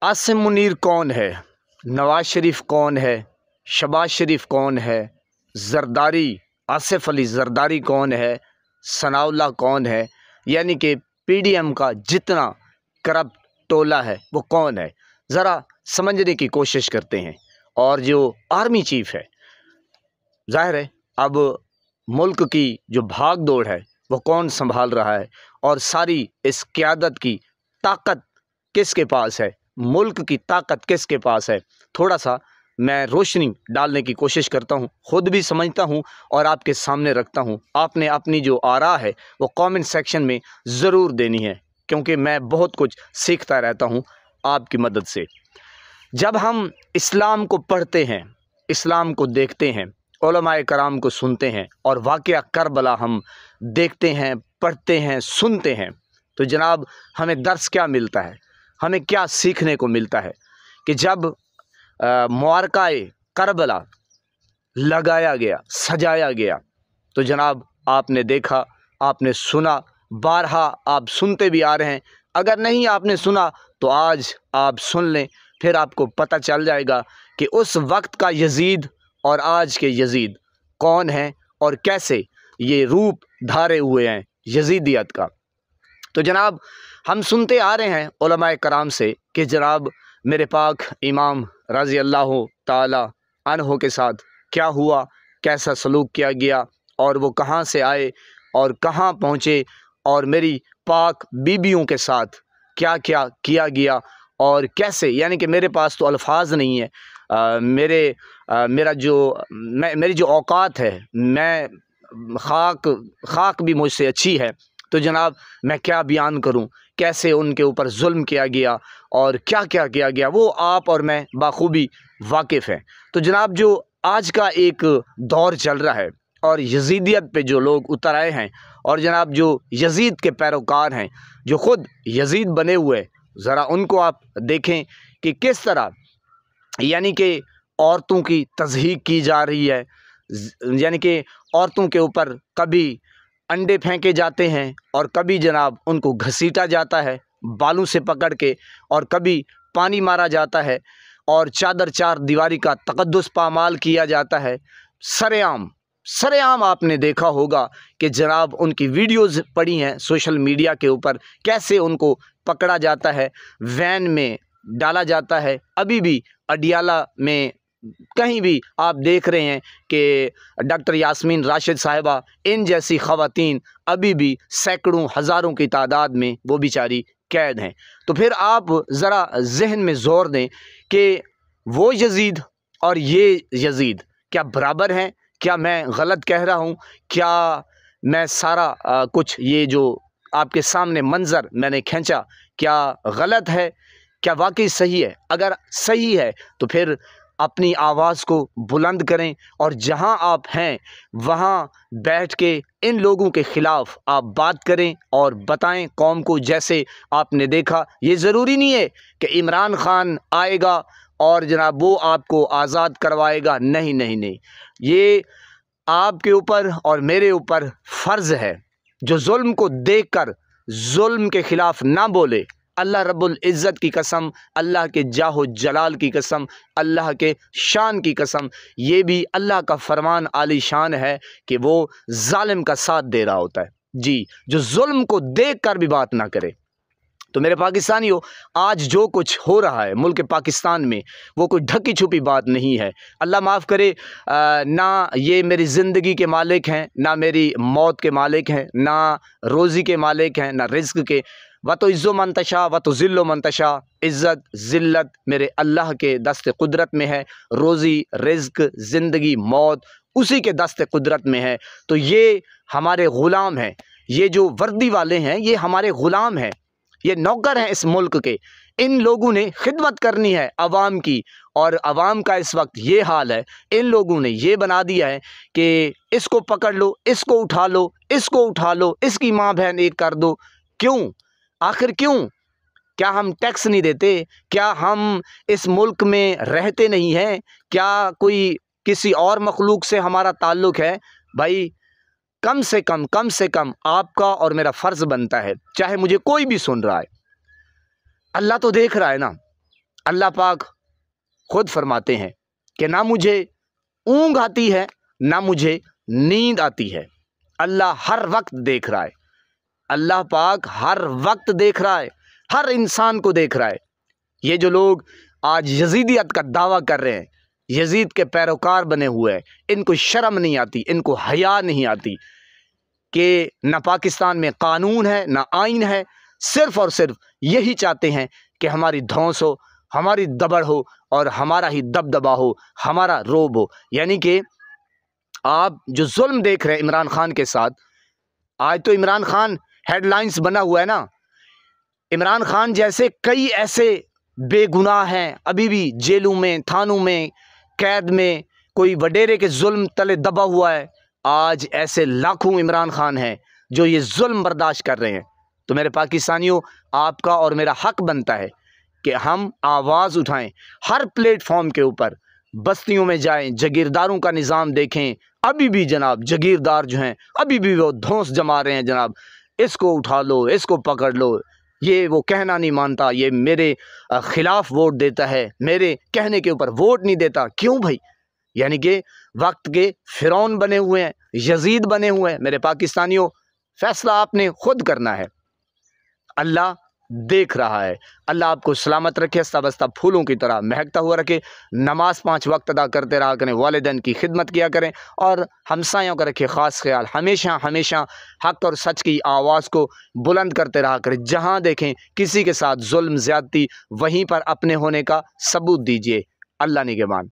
आसिम मुनीर कौन है, नवाज शरीफ कौन है, शहबाज शरीफ कौन है, जरदारी आसिफ अली जरदारी कौन है, सनाउल्लाह कौन है, यानी कि पीडीएम का जितना करप्ट टोला है वो कौन है, ज़रा समझने की कोशिश करते हैं। और जो आर्मी चीफ है, जाहिर है अब मुल्क की जो भाग दौड़ है वो कौन संभाल रहा है और सारी इस क़यादत की ताकत किसके पास है, मुल्क की ताकत किसके पास है, थोड़ा सा मैं रोशनी डालने की कोशिश करता हूँ, ख़ुद भी समझता हूँ और आपके सामने रखता हूँ। आपने अपनी जो आरा है वो कमेंट सेक्शन में ज़रूर देनी है, क्योंकि मैं बहुत कुछ सीखता रहता हूँ आपकी मदद से। जब हम इस्लाम को पढ़ते हैं, इस्लाम को देखते हैं, उलमाए कराम को सुनते हैं और वाक़या करबला हम देखते हैं, पढ़ते हैं, सुनते हैं, तो जनाब हमें दर्स क्या मिलता है, हमें क्या सीखने को मिलता है कि जब मुआरकाए करबला लगाया गया, सजाया गया, तो जनाब आपने देखा, आपने सुना, बारहा आप सुनते भी आ रहे हैं। अगर नहीं आपने सुना तो आज आप सुन लें, फिर आपको पता चल जाएगा कि उस वक्त का यजीद और आज के यजीद कौन है और कैसे ये रूप धारे हुए हैं यजीदियत का। तो जनाब हम सुनते आ रहे हैं उलमाए कराम से कि जनाब मेरे पाक इमाम रज़ी अल्लाह ताला अन्हो के साथ क्या हुआ, कैसा सलूक किया गया और वो कहाँ से आए और कहाँ पहुँचे, और मेरी पाक बीबियों के साथ क्या क्या किया गया और कैसे, यानी कि मेरे पास तो अल्फाज नहीं है। मेरी जो औकात है, मैं खाक भी मुझसे अच्छी है, तो जनाब मैं क्या बयान करूं, कैसे उनके ऊपर जुल्म किया गया और क्या क्या किया गया, वो आप और मैं बाखूबी वाकिफ़ हैं। तो जनाब जो आज का एक दौर चल रहा है और यजीदियत पे जो लोग उतर आए हैं और जनाब जो यजीद के पैरोकार हैं, जो ख़ुद यजीद बने हुए, ज़रा उनको आप देखें कि किस तरह यानी कि औरतों की तज़हीक की जा रही है, यानी कि औरतों के ऊपर कभी अंडे फेंके जाते हैं और कभी जनाब उनको घसीटा जाता है बालों से पकड़ के, और कभी पानी मारा जाता है और चादर चार दीवारी का तक़द्दुस पामाल किया जाता है। सरेआम आपने देखा होगा कि जनाब उनकी वीडियोज़ पड़ी हैं सोशल मीडिया के ऊपर, कैसे उनको पकड़ा जाता है, वैन में डाला जाता है। अभी भी अडियाला में कहीं भी आप देख रहे हैं कि डॉक्टर यास्मीन राशिद साहिबा, इन जैसी ख़वातीन अभी भी सैकड़ों हज़ारों की तादाद में वो बेचारी कैद हैं। तो फिर आप ज़रा जहन में ज़ोर दें कि वो यजीद और ये यजीद क्या बराबर हैं? क्या मैं गलत कह रहा हूँ? क्या मैं सारा कुछ ये जो आपके सामने मंज़र मैंने खींचा क्या गलत है, क्या वाकई सही है? अगर सही है तो फिर अपनी आवाज़ को बुलंद करें और जहां आप हैं वहां बैठ के इन लोगों के ख़िलाफ़ आप बात करें और बताएं कौम को। जैसे आपने देखा, ये ज़रूरी नहीं है कि इमरान खान आएगा और जनाब वो आपको आज़ाद करवाएगा, नहीं नहीं नहीं, ये आपके ऊपर और मेरे ऊपर फ़र्ज़ है जो जुल्म को देखकर जुल्म के ख़िलाफ़ ना बोले। अल्लाह रब्बुल इज़्ज़त की कसम, अल्लाह के जाहो जलाल की कसम, अल्लाह के शान की कसम, ये भी अल्लाह का फरमान आली शान है कि वो जालिम का साथ दे रहा होता है जी, जो जुल्म को देख कर भी बात ना करे। तो मेरे पाकिस्तानियों, आज जो कुछ हो रहा है मुल्क पाकिस्तान में वो कोई ढकी छुपी बात नहीं है। अल्लाह माफ़ करे, ना ये मेरी ज़िंदगी के मालिक हैं, ना मेरी मौत के मालिक हैं, ना रोज़ी के मालिक हैं, ना रिज़्क़ के। व तो इज़्ज़ो मंतशा व तो ज़िल्लो मंतशा, इज़्ज़त ज़िल्लत मेरे अल्लाह के दस्त कुदरत में है। रोज़ी, रिज़्क़, ज़िंदगी, मौत उसी के दस्त कुदरत में है। तो ये हमारे ग़ुलाम हैं, ये जो वर्दी वाले हैं ये हमारे ग़ुलाम हैं, ये नौकर हैं इस मुल्क के। इन लोगों ने खिदमत करनी है अवाम की, और अवाम का इस वक्त ये हाल है, इन लोगों ने ये बना दिया है कि इसको पकड़ लो, इसको उठा लो, इसको उठा लो, इसकी माँ बहन एक कर दो। क्यों? आखिर क्यों? क्या हम टैक्स नहीं देते? क्या हम इस मुल्क में रहते नहीं हैं? क्या कोई किसी और मखलूक से हमारा ताल्लुक़ है? भाई कम से कम आपका और मेरा फ़र्ज़ बनता है, चाहे मुझे कोई भी सुन रहा है, अल्लाह तो देख रहा है ना, اللہ पाक खुद फरमाते हैं कि ना मुझे ऊँघ आती है ना मुझे नींद आती है, अल्लाह हर वक्त देख रहा है। अल्लाह पाक हर वक्त देख रहा है, हर इंसान को देख रहा है। ये जो लोग आज यजीदियत का दावा कर रहे हैं, यजीद के पैरोकार बने हुए हैं, इनको शर्म नहीं आती, इनको हया नहीं आती कि ना पाकिस्तान में कानून है ना आइन है, सिर्फ़ और सिर्फ यही चाहते हैं कि हमारी धौंस हो, हमारी दबड़ हो और हमारा ही दबदबा हो, हमारा रोब हो। यानी कि आप जो जुल्म देख रहे हैं इमरान खान के साथ, आज तो इमरान खान हेडलाइंस बना हुआ है ना। इमरान खान जैसे कई ऐसे बेगुनाह हैं, अभी भी जेलों में, थानों में, कैद में, कोई वडेरे के जुल्म तले दबा हुआ है। आज ऐसे लाखों इमरान खान हैं जो ये जुल्म बर्दाश्त कर रहे हैं। तो मेरे पाकिस्तानियों, आपका और मेरा हक बनता है कि हम आवाज़ उठाएं, हर प्लेटफॉर्म के ऊपर, बस्तियों में जाएं, जागीरदारों का निज़ाम देखें। अभी भी जनाब जागीरदार जो हैं अभी भी वो धौंस जमा रहे हैं जनाब, इसको उठा लो, इसको पकड़ लो, ये वो कहना नहीं मानता, ये मेरे ख़िलाफ़ वोट देता है, मेरे कहने के ऊपर वोट नहीं देता। क्यों भाई? यानी कि वक्त के फ़िरौन बने हुए हैं, यजीद बने हुए हैं। मेरे पाकिस्तानियों, फ़ैसला आपने खुद करना है। अल्लाह देख रहा है। अल्लाह आपको सलामत रखे, सबस्ता फूलों की तरह महकता हुआ रखे। नमाज 5 वक्त अदा करते रहा करें, वालिदैन की खिदमत किया करें और हमसायों का रखे ख़ास ख्याल। हमेशा हमेशा हक़ और सच की आवाज़ को बुलंद करते रहा करें। जहाँ देखें किसी के साथ जुल्म ज़्यादती, वहीं पर अपने होने का सबूत दीजिए। अल्लाह निगहबान।